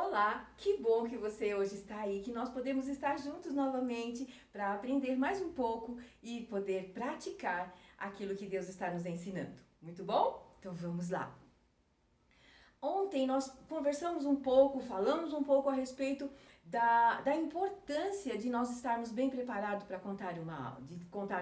Olá, que bom que você hoje está aí, que nós podemos estar juntos novamente para aprender mais um pouco e poder praticar aquilo que Deus está nos ensinando. Muito bom? Então vamos lá. Ontem nós conversamos um pouco, falamos um pouco a respeito da importância de nós estarmos bem preparados para contar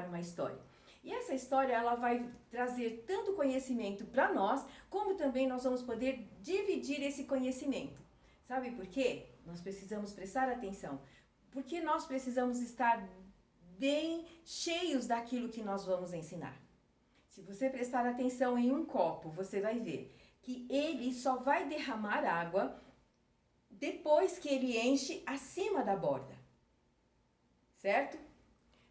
uma história. E essa história ela vai trazer tanto conhecimento para nós, como também nós vamos poder dividir esse conhecimento. Sabe por quê? Nós precisamos prestar atenção. Porque nós precisamos estar bem cheios daquilo que nós vamos ensinar. Se você prestar atenção em um copo, você vai ver que ele só vai derramar água depois que ele enche acima da borda. Certo?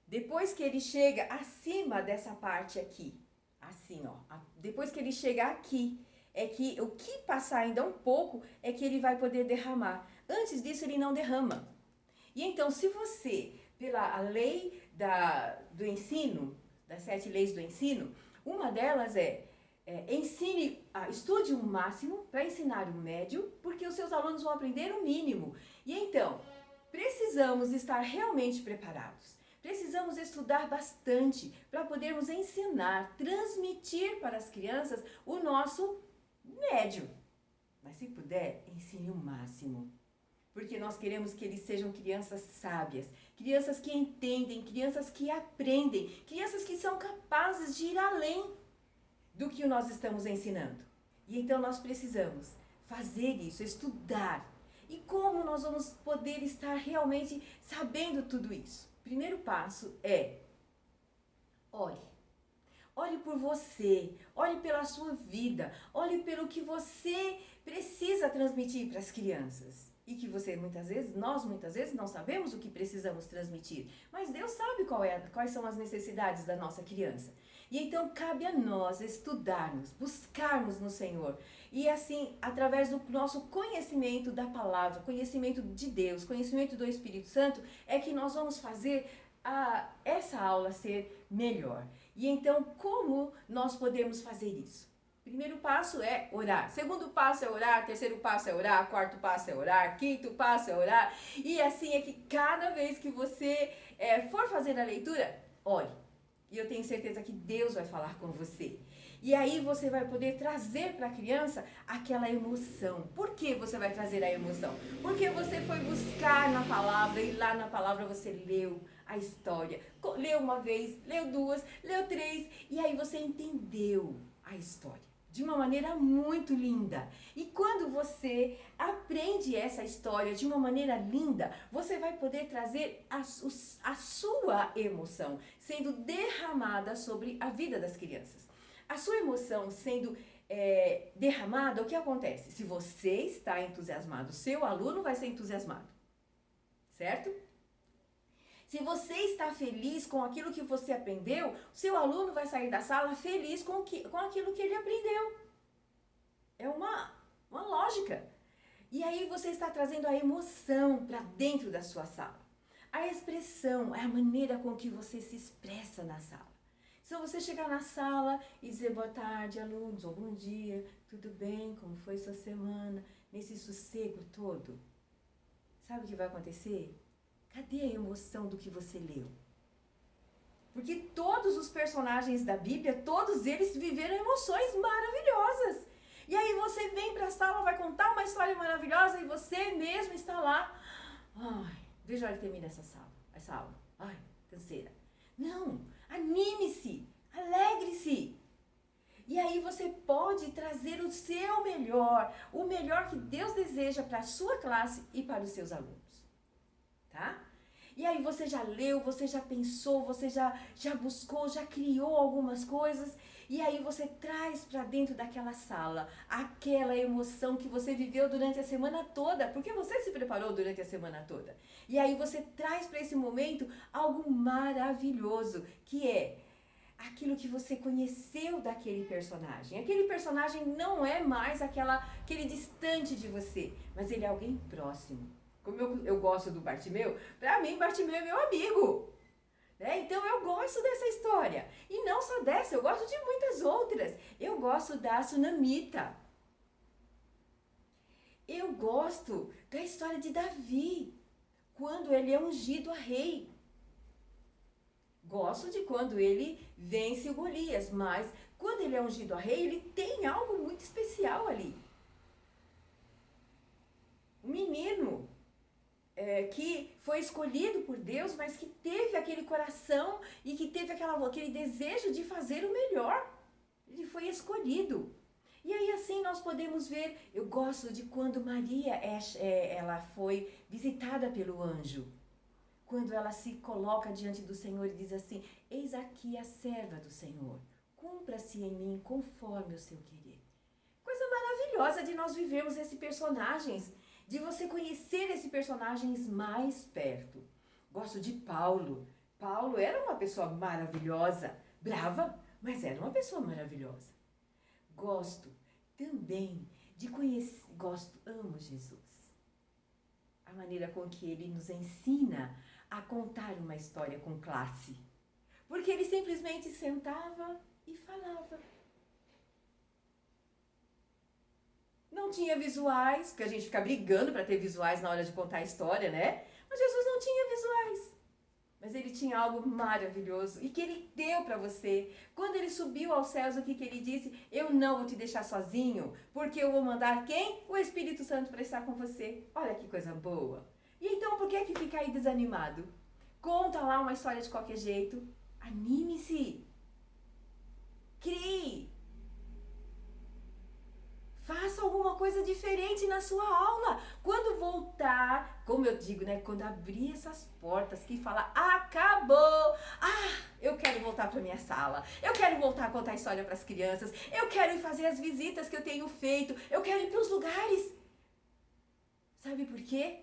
Depois que ele chega acima dessa parte aqui, assim ó, depois que ele chega aqui, é que o que passar ainda um pouco é que ele vai poder derramar. Antes disso ele não derrama. E então se você, pela lei do ensino, das 7 leis do ensino, uma delas estude o máximo para ensinar o médio, porque os seus alunos vão aprender o mínimo. E então, precisamos estar realmente preparados. Precisamos estudar bastante para podermos ensinar, transmitir para as crianças o nosso médio. Mas se puder, ensine o máximo. Porque nós queremos que eles sejam crianças sábias, crianças que entendem, crianças que aprendem, crianças que são capazes de ir além do que nós estamos ensinando. E então nós precisamos fazer isso, estudar. E como nós vamos poder estar realmente sabendo tudo isso? Primeiro passo é, ore. Ore por você, ore pela sua vida, ore pelo que você precisa transmitir para as crianças. E que nós muitas vezes não sabemos o que precisamos transmitir, mas Deus sabe quais são as necessidades da nossa criança. E então cabe a nós estudarmos, buscarmos no Senhor. E assim, através do nosso conhecimento da palavra, conhecimento de Deus, conhecimento do Espírito Santo, é que nós vamos fazer essa aula ser melhor. E então, como nós podemos fazer isso? Primeiro passo é orar. Segundo passo é orar. Terceiro passo é orar. Quarto passo é orar. Quinto passo é orar. E assim é que cada vez que você for fazer a leitura, ore. E eu tenho certeza que Deus vai falar com você. E aí você vai poder trazer para a criança aquela emoção. Por que você vai trazer a emoção? Porque você foi buscar na palavra e lá na palavra você leu a história. Leu uma vez, leu duas, leu três e aí você entendeu a história de uma maneira muito linda. E quando você aprende essa história de uma maneira linda, você vai poder trazer a sua emoção sendo derramada sobre a vida das crianças. A sua emoção sendo derramada, o que acontece? Se você está entusiasmado, seu aluno vai ser entusiasmado. Certo? Se você está feliz com aquilo que você aprendeu, seu aluno vai sair da sala feliz com aquilo que ele aprendeu. É uma lógica. E aí você está trazendo a emoção para dentro da sua sala. A expressão é a maneira com que você se expressa na sala. Se você chegar na sala e dizer boa tarde, alunos, ou bom dia, tudo bem, como foi sua semana, nesse sossego todo, sabe o que vai acontecer? Cadê a emoção do que você leu? Porque todos os personagens da Bíblia, todos eles viveram emoções maravilhosas. E aí você vem para a sala, vai contar uma história maravilhosa e você mesmo está lá. Ai, veja a hora que termina essa aula. Ai, canseira. Não, anime-se, alegre-se. E aí você pode trazer o seu melhor, o melhor que Deus deseja para a sua classe e para os seus alunos. Tá? E aí você já leu, você já pensou, você já buscou, já criou algumas coisas e aí você traz para dentro daquela sala aquela emoção que você viveu durante a semana toda, porque você se preparou durante a semana toda. E aí você traz para esse momento algo maravilhoso, que é aquilo que você conheceu daquele personagem. Aquele personagem não é mais aquele distante de você, mas ele é alguém próximo. Como eu gosto do Bartimeu, para mim Bartimeu é meu amigo. Né? Então eu gosto dessa história. E não só dessa, eu gosto de muitas outras. Eu gosto da Sunamita. Eu gosto da história de Davi, quando ele é ungido a rei. Gosto de quando ele vence o Golias, mas quando ele é ungido a rei, ele tem algo muito especial ali. Um menino que foi escolhido por Deus, mas que teve aquele coração e que teve aquele desejo de fazer o melhor. Ele foi escolhido. E aí assim nós podemos ver, eu gosto de quando Maria ela foi visitada pelo anjo. Quando ela se coloca diante do Senhor e diz assim, eis aqui a serva do Senhor, cumpra-se em mim conforme o seu querer. Coisa maravilhosa de nós vivermos esses personagens, de você conhecer esses personagens mais perto. Gosto de Paulo. Paulo era uma pessoa maravilhosa, brava, mas era uma pessoa maravilhosa. Gosto também de conhecer, amo Jesus. A maneira com que ele nos ensina a contar uma história com classe. Porque ele simplesmente sentava e falava. Não tinha visuais, porque a gente fica brigando para ter visuais na hora de contar a história, né? Mas Jesus não tinha visuais. Mas ele tinha algo maravilhoso e que ele deu para você. Quando ele subiu aos céus, o que ele disse? Eu não vou te deixar sozinho, porque eu vou mandar quem? O Espírito Santo para estar com você. Olha que coisa boa. E então, por que fica aí desanimado? Conta lá uma história de qualquer jeito. Anime-se. Crie. Faça alguma coisa diferente na sua aula. Quando voltar, como eu digo, né? Quando abrir essas portas que fala, acabou! Eu quero voltar para minha sala. Eu quero voltar a contar história para as crianças. Eu quero ir fazer as visitas que eu tenho feito. Eu quero ir para os lugares. Sabe por quê?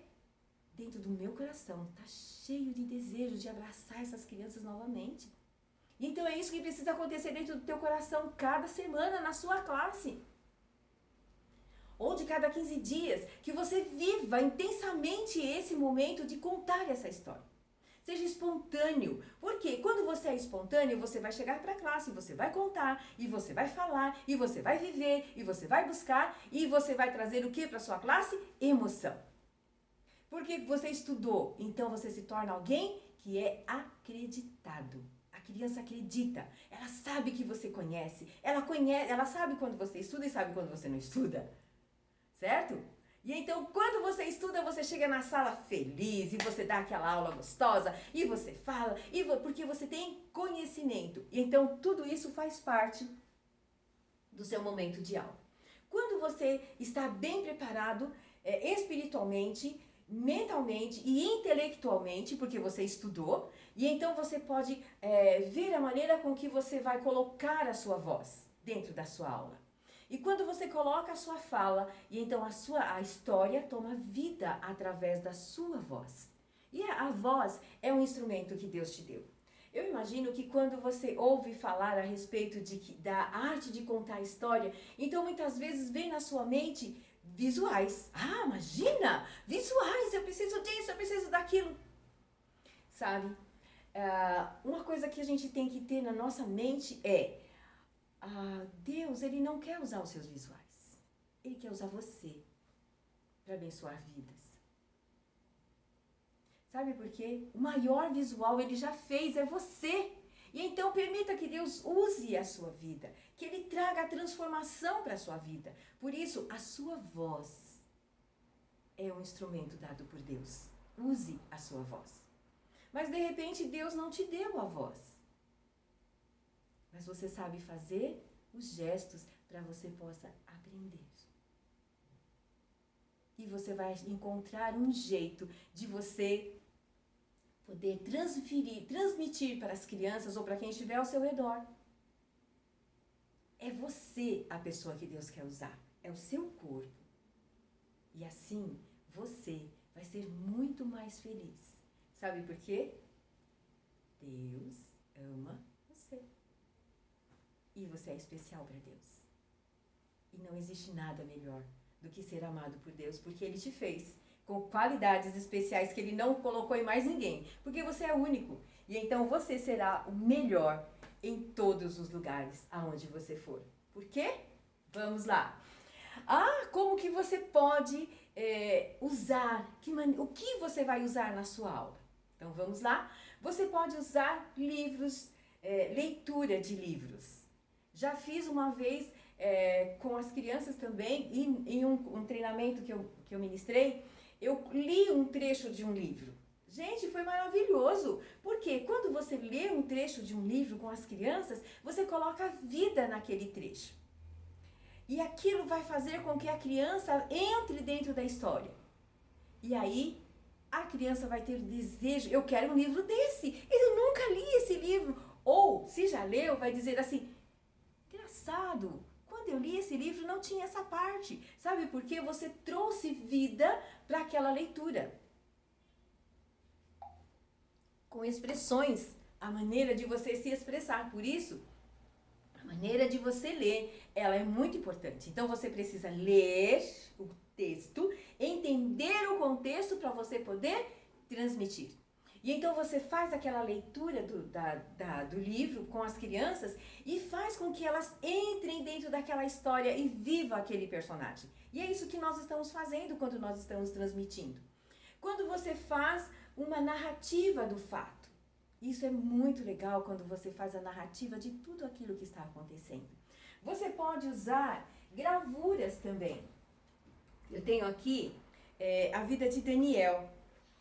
Dentro do meu coração está cheio de desejo de abraçar essas crianças novamente. E então é isso que precisa acontecer dentro do teu coração cada semana na sua classe. Ou de cada 15 dias, que você viva intensamente esse momento de contar essa história. Seja espontâneo. Porque quando você é espontâneo, você vai chegar para a classe, você vai contar, e você vai falar, e você vai viver, e você vai buscar, e você vai trazer o que para sua classe? Emoção. Porque você estudou, então você se torna alguém que é acreditado. A criança acredita, ela sabe que você conhece, ela sabe quando você estuda e sabe quando você não estuda. Certo? E então, quando você estuda, você chega na sala feliz e você dá aquela aula gostosa e você fala, porque você tem conhecimento. E então, tudo isso faz parte do seu momento de aula. Quando você está bem preparado espiritualmente, mentalmente e intelectualmente, porque você estudou, e então você pode ver a maneira com que você vai colocar a sua voz dentro da sua aula. E quando você coloca a sua fala, e então a história toma vida através da sua voz. E a voz é um instrumento que Deus te deu. Eu imagino que quando você ouve falar a respeito da arte de contar a história, então muitas vezes vem na sua mente visuais. Imagina! Visuais! Eu preciso disso, eu preciso daquilo. Sabe? Uma coisa que a gente tem que ter na nossa mente é Deus, Ele não quer usar os seus visuais. Ele quer usar você para abençoar vidas. Sabe por quê? O maior visual Ele já fez, é você. E então permita que Deus use a sua vida, que Ele traga a transformação para a sua vida. Por isso, a sua voz é um instrumento dado por Deus. Use a sua voz. Mas de repente Deus não te deu a voz. Mas você sabe fazer os gestos para você possa aprender. E você vai encontrar um jeito de você poder transmitir para as crianças ou para quem estiver ao seu redor. É você a pessoa que Deus quer usar. É o seu corpo. E assim, você vai ser muito mais feliz. Sabe por quê? Deus ama você. E você é especial para Deus. E não existe nada melhor do que ser amado por Deus, porque Ele te fez com qualidades especiais que Ele não colocou em mais ninguém. Porque você é único. E então você será o melhor em todos os lugares aonde você for. Por quê? Vamos lá. Como que você pode usar, o que você vai usar na sua aula? Então vamos lá. Você pode usar livros, leitura de livros. Já fiz uma vez com as crianças também, em um treinamento que eu ministrei, eu li um trecho de um livro. Gente, foi maravilhoso, porque quando você lê um trecho de um livro com as crianças, você coloca vida naquele trecho. E aquilo vai fazer com que a criança entre dentro da história. E aí, a criança vai ter desejo, eu quero um livro desse, eu nunca li esse livro. Ou, se já leu, vai dizer assim, engraçado, quando eu li esse livro não tinha essa parte. Sabe por quê? Você trouxe vida para aquela leitura. Com expressões, a maneira de você se expressar. Por isso, a maneira de você ler, ela é muito importante. Então, você precisa ler o texto, entender o contexto para você poder transmitir. E então, você faz aquela leitura do livro com as crianças e faz com que elas entrem dentro daquela história e vivam aquele personagem. E é isso que nós estamos fazendo quando nós estamos transmitindo. Quando você faz uma narrativa do fato. Isso é muito legal quando você faz a narrativa de tudo aquilo que está acontecendo. Você pode usar gravuras também. Eu tenho aqui a vida de Daniel,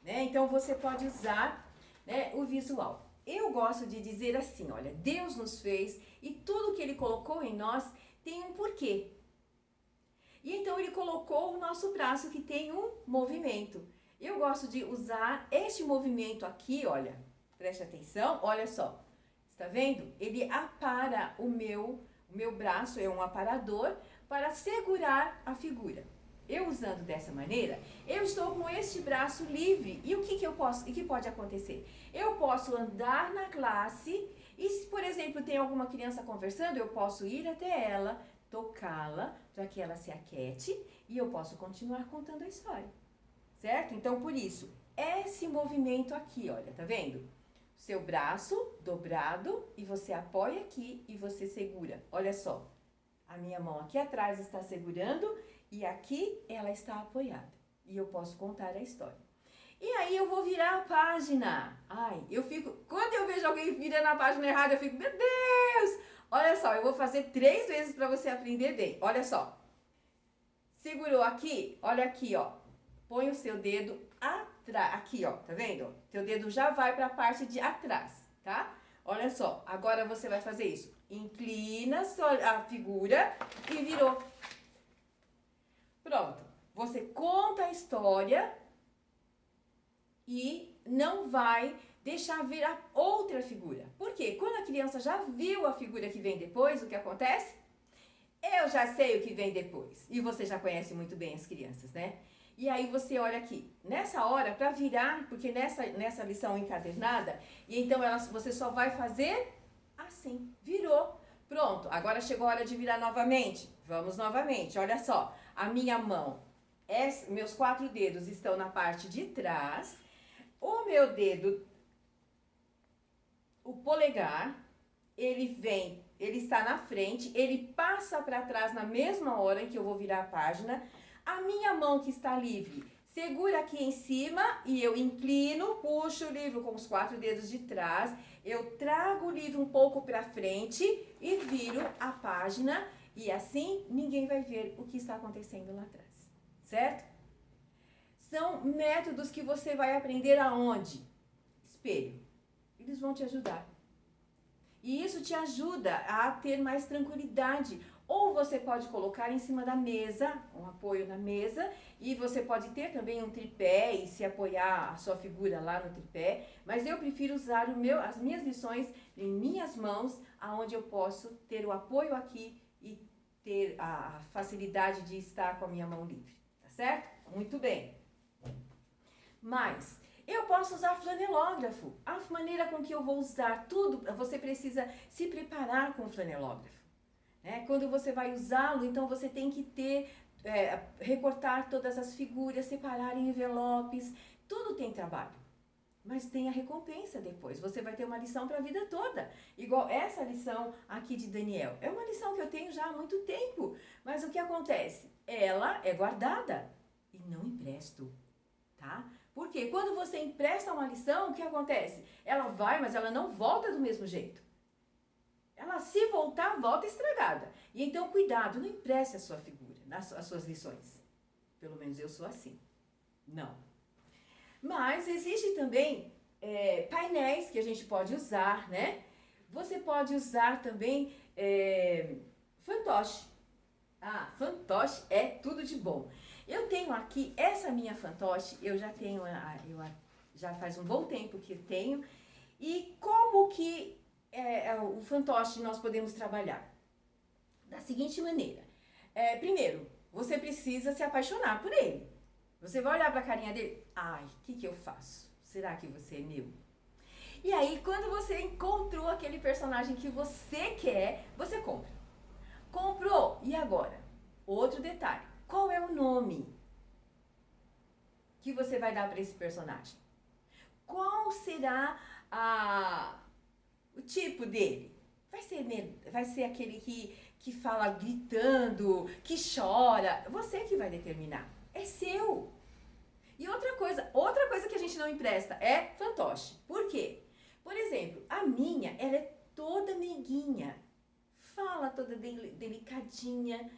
né? Então você pode usar, né, o visual. Eu gosto de dizer assim, olha, Deus nos fez e tudo que Ele colocou em nós tem um porquê. E então Ele colocou o nosso braço que tem um movimento. Eu gosto de usar este movimento aqui, olha, preste atenção, olha só, está vendo? Ele apara o meu braço, é um aparador, para segurar a figura. Eu usando dessa maneira, eu estou com este braço livre. E o que pode acontecer? Eu posso andar na classe e se, por exemplo, tem alguma criança conversando, eu posso ir até ela, tocá-la, para que ela se aquiete e eu posso continuar contando a história. Certo? Então, por isso, esse movimento aqui, olha, tá vendo? Seu braço dobrado e você apoia aqui e você segura. Olha só, a minha mão aqui atrás está segurando e aqui ela está apoiada. E eu posso contar a história. E aí eu vou virar a página. Quando eu vejo alguém virando a página errada, eu fico, meu Deus! Olha só, eu vou fazer 3 vezes para você aprender bem. Olha só. Segurou aqui? Olha aqui, ó. Põe o seu dedo atrás, aqui ó, tá vendo? Teu dedo já vai para a parte de atrás, tá? Olha só, agora você vai fazer isso. Inclina a figura e virou. Pronto, você conta a história e não vai deixar vir a outra figura. Por quê? Quando a criança já viu a figura que vem depois, o que acontece? Eu já sei o que vem depois. E você já conhece muito bem as crianças, né? E aí você olha aqui, nessa hora, para virar, porque nessa lição encadernada, e então você só vai fazer assim, virou. Pronto, agora chegou a hora de virar novamente. Vamos novamente, olha só. A minha mão, meus 4 dedos estão na parte de trás. O meu dedo, o polegar, ele está na frente, ele passa para trás na mesma hora em que eu vou virar a página. A minha mão que está livre, segura aqui em cima e eu inclino, puxo o livro com os 4 dedos de trás. Eu trago o livro um pouco para frente e viro a página. E assim ninguém vai ver o que está acontecendo lá atrás, certo? São métodos que você vai aprender aonde? Espelho. Eles vão te ajudar. E isso te ajuda a ter mais tranquilidade. Ou você pode colocar em cima da mesa, um apoio na mesa, e você pode ter também um tripé e se apoiar a sua figura lá no tripé, mas eu prefiro usar as minhas lições em minhas mãos, aonde eu posso ter o apoio aqui e ter a facilidade de estar com a minha mão livre, tá certo? Muito bem. Mas eu posso usar flanelógrafo. A maneira com que eu vou usar tudo, você precisa se preparar com o flanelógrafo. Quando você vai usá-lo, então você tem que recortar todas as figuras, separar em envelopes, tudo tem trabalho, mas tem a recompensa depois, você vai ter uma lição para a vida toda, igual essa lição aqui de Daniel, é uma lição que eu tenho já há muito tempo, mas o que acontece? ela é guardada e não empresto, tá? Porque quando você empresta uma lição, o que acontece? Ela vai, mas ela não volta do mesmo jeito. Ela, se voltar, volta estragada. E então, cuidado, não empreste a sua figura, as suas lições. Pelo menos eu sou assim. Não. Mas existe também painéis que a gente pode usar, né? Você pode usar também fantoche. Ah, fantoche é tudo de bom. Eu tenho aqui essa minha fantoche, eu já tenho, já faz um bom tempo que eu tenho. E como que o fantoche nós podemos trabalhar? Da seguinte maneira. Primeiro, você precisa se apaixonar por ele. Você vai olhar para a carinha dele, ai, o que eu faço? Será que você é meu? E aí, quando você encontrou aquele personagem que você quer, você compra. Comprou, e agora? Outro detalhe, qual é o nome que você vai dar para esse personagem? Qual será o tipo dele? Vai ser aquele que fala gritando, que chora. Você que vai determinar. É seu. E outra coisa que a gente não empresta é fantoche. Por quê? Por exemplo, a minha, ela é toda meiguinha. Fala toda delicadinha.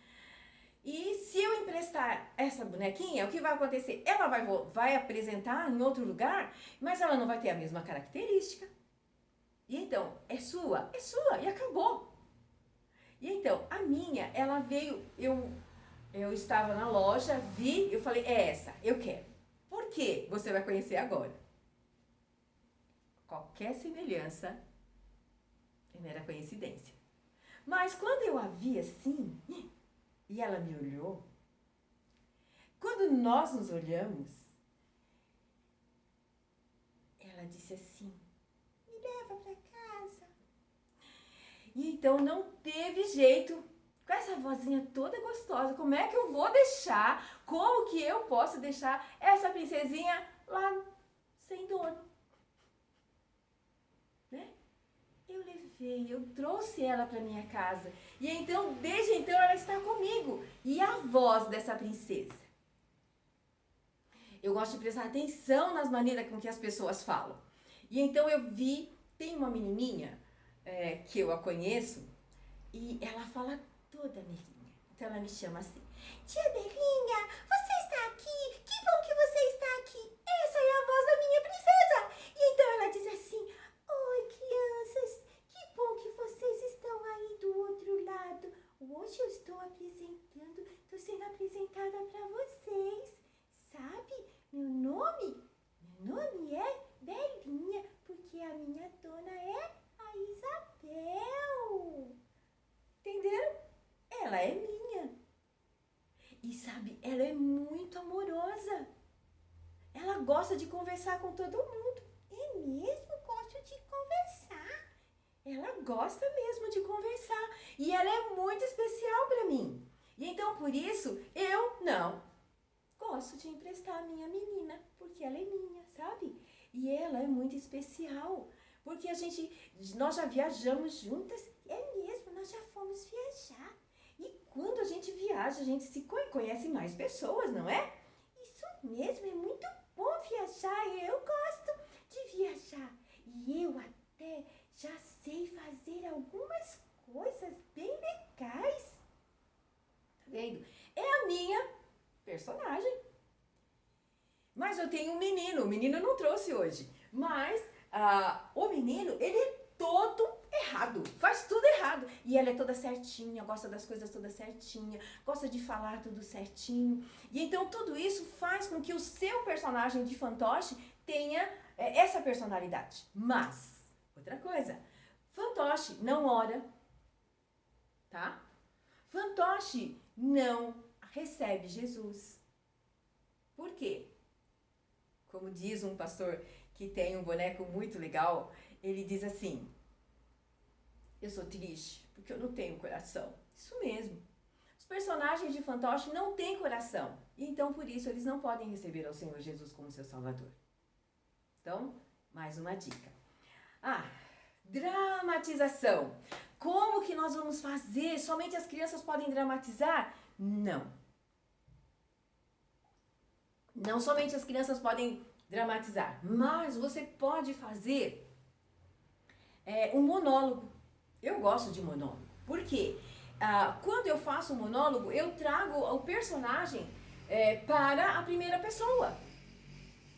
E se eu emprestar essa bonequinha, o que vai acontecer? Ela vai apresentar em outro lugar, mas ela não vai ter a mesma característica. E então, é sua, e acabou. E então, a minha, ela veio, eu estava na loja, vi, eu falei, é essa, eu quero. Por quê? Você vai conhecer agora. Qualquer semelhança é mera coincidência. Mas quando eu a vi assim, e ela me olhou, quando nós nos olhamos, ela disse assim, me leva pra casa. E então não teve jeito, com essa vozinha toda gostosa, como é que eu vou deixar, como que eu posso deixar essa princesinha lá sem dono? Né? Eu trouxe ela para minha casa. E então, desde então, ela está comigo. E a voz dessa princesa? Eu gosto de prestar atenção nas maneiras com que as pessoas falam. E então eu vi, tem uma menininha que eu a conheço, e ela fala toda meiguinha. Então ela me chama assim, tia Belinha, você está aqui? Que bom que você está aqui. Essa é a voz da minha princesa. E então ela diz assim, oi crianças, que bom que vocês estão aí do outro lado. Hoje eu estou sendo apresentada para vocês. Sabe, meu nome é Belinha, porque a minha dona é a Isabel. Entenderam? Ela é minha. E sabe, ela é muito amorosa. Ela gosta de conversar com todo mundo. É mesmo? Gosto de conversar. Ela gosta mesmo de conversar. E ela é muito especial para mim. E então, por isso, eu não gosto de emprestar a minha menina, porque ela é minha, sabe? E ela é muito especial, porque nós já viajamos juntas, é mesmo, nós já fomos viajar. E quando a gente viaja, a gente se conhece mais pessoas, não é? Isso mesmo, é muito bom viajar, eu gosto de viajar. E eu até já sei fazer algumas coisas bem legais. Tá vendo? É a minha personagem. Mas eu tenho um menino, o menino eu não trouxe hoje, mas o menino, ele é todo errado, faz tudo errado. E ela é toda certinha, gosta das coisas todas certinha, gosta de falar tudo certinho. E então tudo isso faz com que o seu personagem de fantoche tenha essa personalidade. Mas, outra coisa, fantoche não ora, tá? Fantoche não recebe Jesus. Por quê? Como diz um pastor que tem um boneco muito legal, ele diz assim, eu sou triste porque eu não tenho coração. Isso mesmo. Os personagens de fantoche não têm coração. E então, por isso, eles não podem receber ao Senhor Jesus como seu Salvador. Então, mais uma dica. Dramatização. Como que nós vamos fazer? Somente as crianças podem dramatizar? Não. Não somente as crianças podem dramatizar, mas você pode fazer um monólogo. Eu gosto de monólogo. Por quê? Quando eu faço um monólogo, eu trago o personagem para a primeira pessoa.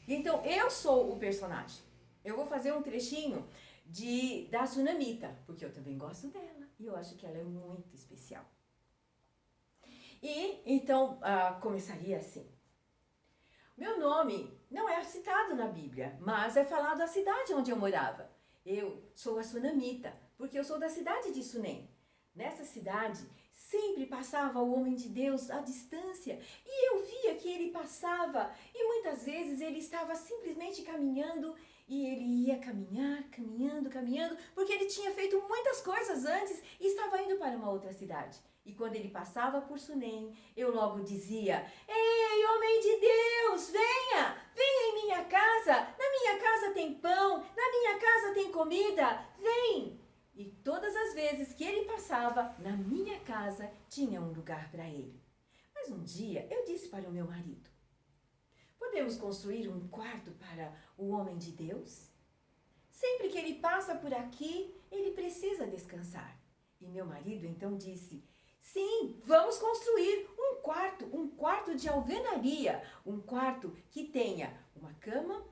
Então, eu sou o personagem. Eu vou fazer um trechinho da Sunamita, porque eu também gosto dela e eu acho que ela é muito especial. E então, começaria assim. Meu nome não é citado na Bíblia, mas é falado a cidade onde eu morava. Eu sou a Sunamita, porque eu sou da cidade de Sunem. Nessa cidade, sempre passava o homem de Deus à distância e eu via que ele passava e muitas vezes ele estava simplesmente caminhando e ele ia caminhando, porque ele tinha feito muitas coisas antes e estava indo para uma outra cidade. E quando ele passava por Sunem, eu logo dizia: Ei, homem de Deus, venha em minha casa, na minha casa tem pão, na minha casa tem comida, vem! E todas as vezes que ele passava, na minha casa tinha um lugar para ele. Mas um dia eu disse para o meu marido: podemos construir um quarto para o homem de Deus? Sempre que ele passa por aqui, ele precisa descansar. E meu marido então disse: sim, vamos construir um quarto de alvenaria, um quarto que tenha uma cama,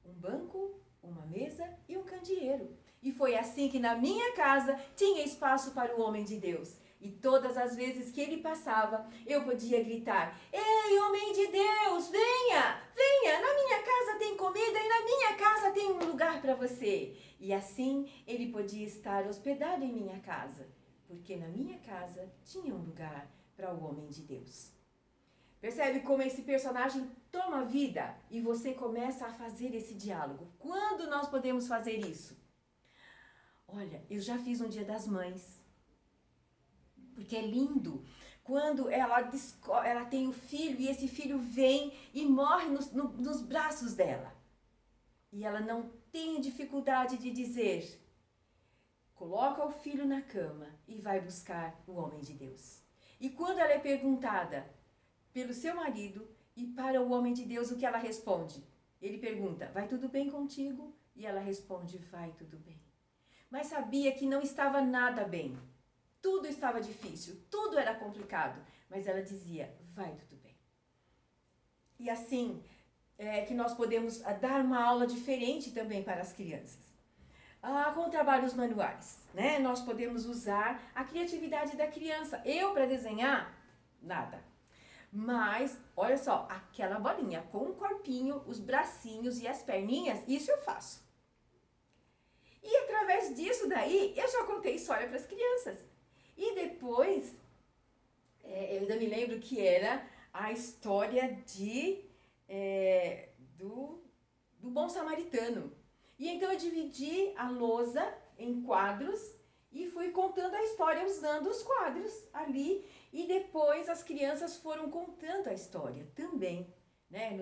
um banco, uma mesa e um candeeiro. E foi assim que na minha casa tinha espaço para o homem de Deus. E todas as vezes que ele passava, eu podia gritar: ei, homem de Deus, venha, na minha casa tem comida e na minha casa tem um lugar para você. E assim ele podia estar hospedado em minha casa, porque na minha casa tinha um lugar para o homem de Deus. Percebe como esse personagem toma vida e você começa a fazer esse diálogo? Quando nós podemos fazer isso? Olha, eu já fiz um Dia das Mães, porque é lindo quando ela tem o filho e esse filho vem e morre nos braços dela. E ela não tem dificuldade de dizer: coloca o filho na cama e vai buscar o homem de Deus. E quando ela é perguntada pelo seu marido e para o homem de Deus, o que ela responde? Ele pergunta: vai tudo bem contigo? E ela responde: vai tudo bem. Mas sabia que não estava nada bem. Tudo estava difícil, tudo era complicado. Mas ela dizia: vai tudo bem. E assim que nós podemos dar uma aula diferente também para as crianças. Com trabalhos manuais, né? Nós podemos usar a criatividade da criança. Eu, para desenhar, nada. Mas, olha só, aquela bolinha com o corpinho, os bracinhos e as perninhas, isso eu faço. E através disso daí, eu já contei história para as crianças. E depois, eu ainda me lembro que era a história do bom samaritano. E então eu dividi a lousa em quadros e fui contando a história usando os quadros ali. E depois as crianças foram contando a história também, né?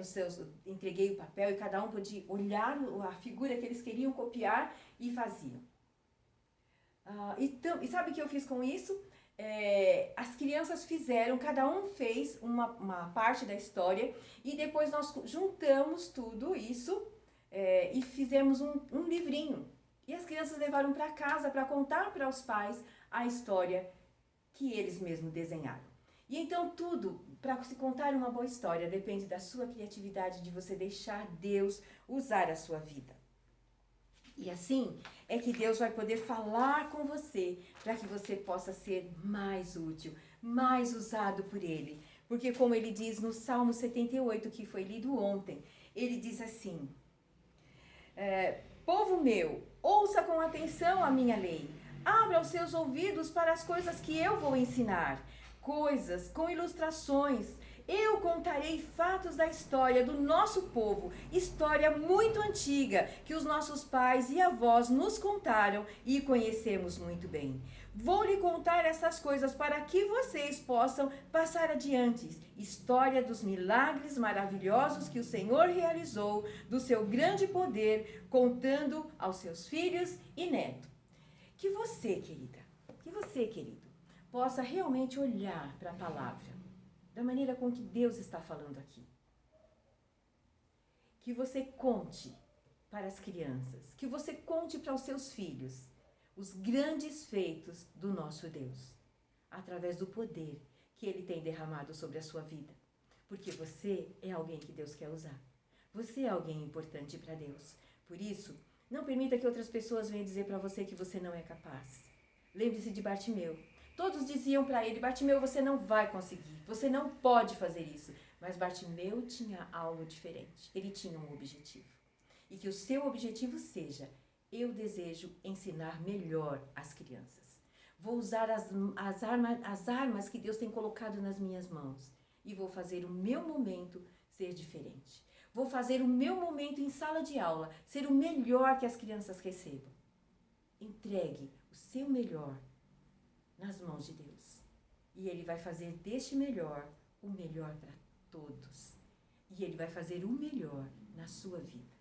Entreguei o papel e cada um podia olhar a figura que eles queriam copiar e faziam. E sabe o que eu fiz com isso? As crianças fizeram, cada um fez uma parte da história e depois nós juntamos tudo isso e fizemos um livrinho. E as crianças levaram para casa para contar para os pais a história que eles mesmos desenharam. E então tudo, para se contar uma boa história, depende da sua criatividade, de você deixar Deus usar a sua vida. E assim é que Deus vai poder falar com você, para que você possa ser mais útil, mais usado por Ele. Porque como Ele diz no Salmo 78, que foi lido ontem, Ele diz assim: povo meu, ouça com atenção a minha lei. Abra os seus ouvidos para as coisas que eu vou ensinar. Coisas com ilustrações. Eu contarei fatos da história do nosso povo, história muito antiga, que os nossos pais e avós nos contaram e conhecemos muito bem. Vou lhe contar essas coisas para que vocês possam passar adiante. História dos milagres maravilhosos que o Senhor realizou, do seu grande poder, contando aos seus filhos e netos. Que você, querido, possa realmente olhar para a palavra da maneira com que Deus está falando aqui. Que você conte para as crianças, que você conte para os seus filhos os grandes feitos do nosso Deus, através do poder que Ele tem derramado sobre a sua vida. Porque você é alguém que Deus quer usar. Você é alguém importante para Deus. Por isso, não permita que outras pessoas venham dizer para você que você não é capaz. Lembre-se de Bartimeu. Todos diziam para ele: Bartimeu, você não vai conseguir, você não pode fazer isso. Mas Bartimeu tinha algo diferente. Ele tinha um objetivo. E que o seu objetivo seja: eu desejo ensinar melhor as crianças. Vou usar as armas que Deus tem colocado nas minhas mãos. E vou fazer o meu momento ser diferente. Vou fazer o meu momento em sala de aula ser o melhor que as crianças recebam. Entregue o seu melhor nas mãos de Deus. E Ele vai fazer deste melhor o melhor para todos. E Ele vai fazer o melhor na sua vida.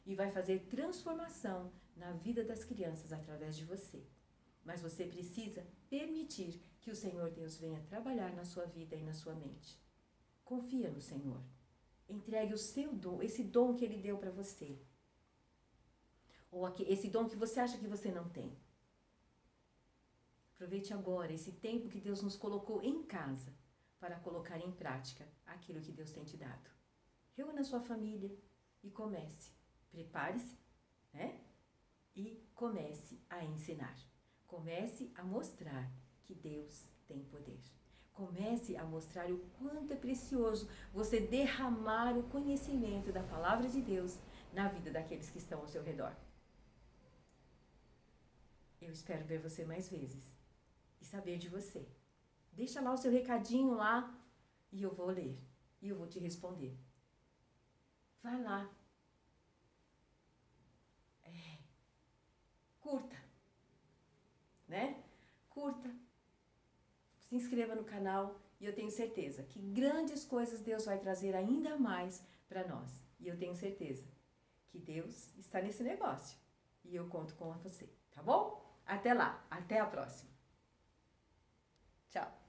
E vai fazer transformação na vida das crianças através de você. Mas você precisa permitir que o Senhor Deus venha trabalhar na sua vida e na sua mente. Confia no Senhor. Entregue o seu dom, esse dom que Ele deu para você. Ou esse dom que você acha que você não tem. Aproveite agora esse tempo que Deus nos colocou em casa para colocar em prática aquilo que Deus tem te dado. Reúna a sua família e comece. Prepare-se, né? E comece a ensinar. Comece a mostrar que Deus tem poder. Comece a mostrar o quanto é precioso você derramar o conhecimento da palavra de Deus na vida daqueles que estão ao seu redor. Eu espero ver você mais vezes e saber de você. Deixa lá o seu recadinho lá e eu vou ler e eu vou te responder. Vai lá. Curta, né? Curta. Se inscreva no canal e eu tenho certeza que grandes coisas Deus vai trazer ainda mais para nós. E eu tenho certeza que Deus está nesse negócio. E eu conto com você, tá bom? Até lá, até a próxima. Tchau.